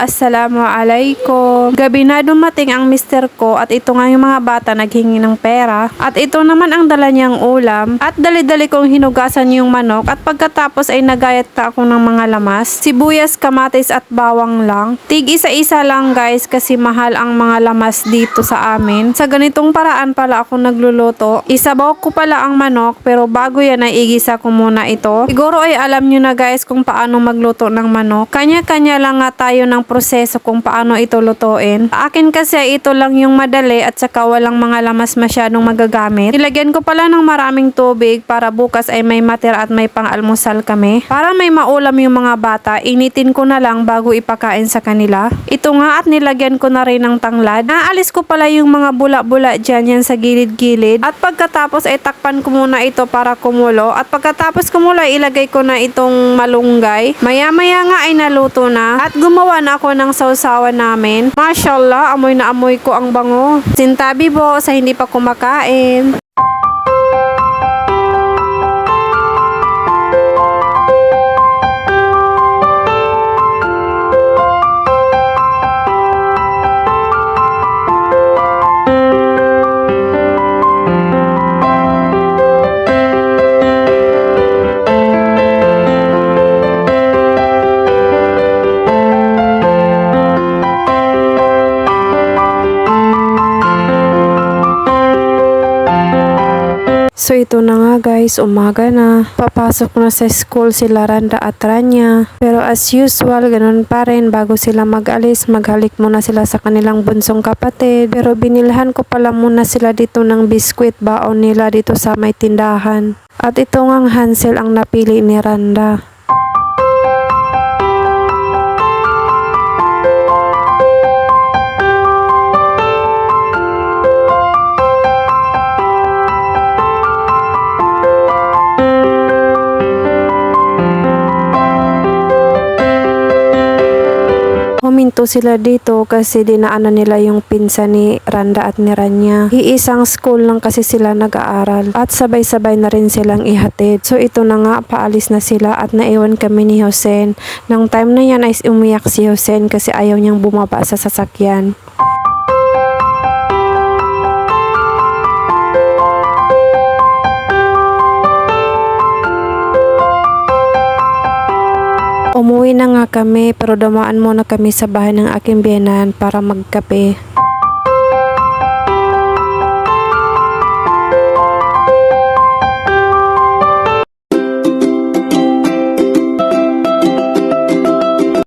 Assalamualaikum. Gabi na dumating ang mister ko at ito nga yung mga bata naghingi ng pera. At ito naman ang dala niyang ulam. At dali-dali kong hinugasan yung manok at pagkatapos ay nagayat ka ako ng mga lamas. Sibuyas, kamatis at bawang lang. Tig isa-isa lang guys kasi mahal ang mga lamas dito sa amin. Sa ganitong paraan pala ako nagluluto. Isabaw ko pala ang manok pero bago yan ay igisa ko muna ito. Siguro ay alam nyo na guys kung paano magluto ng manok. Kanya-kanya lang nga tayo ng proseso kung paano ito lutuin. Akin kasi ito lang yung madali at saka walang mga lamas masyadong magagamit. Nilagyan ko pala ng maraming tubig para bukas ay may matira at may pang-almusal kami. Para may maulam yung mga bata, initin ko na lang bago ipakain sa kanila. Ito nga at nilagyan ko na rin ng tanglad. Naalis ko pala yung mga bula-bula dyan yan sa gilid-gilid. At pagkatapos ay takpan ko muna ito para kumulo. At pagkatapos kumulo ay ilagay ko na itong malunggay. Maya-maya nga ay naluto na. At gumawa na ako ng sausawan namin. Mashallah, amoy na amoy ko ang bango. Sintabi po sa hindi pa kumakain. So ito na nga guys, umaga na. Papasok na sa school sila Randa at Rania. Pero as usual, ganun pa rin. Bago sila mag-alis, maghalik muna sila sa kanilang bunsong kapatid. Pero binilhan ko pala muna sila dito ng biskwit baon nila dito sa may tindahan. At ito ngang Hansel ang napili ni Randa. Huminto sila dito kasi dinaanan nila yung pinsan ni Randa at ni Rania. Iisang school lang kasi sila nag-aaral at sabay-sabay na rin silang ihatid. So ito na nga, paalis na sila at naiwan kami ni Hosen. Nang time na yan ay umiyak si Hosen kasi ayaw niyang bumaba sa sasakyan. Umuwi na nga kami pero dumaan muna kami sa bahay ng aking biyenan para magkape.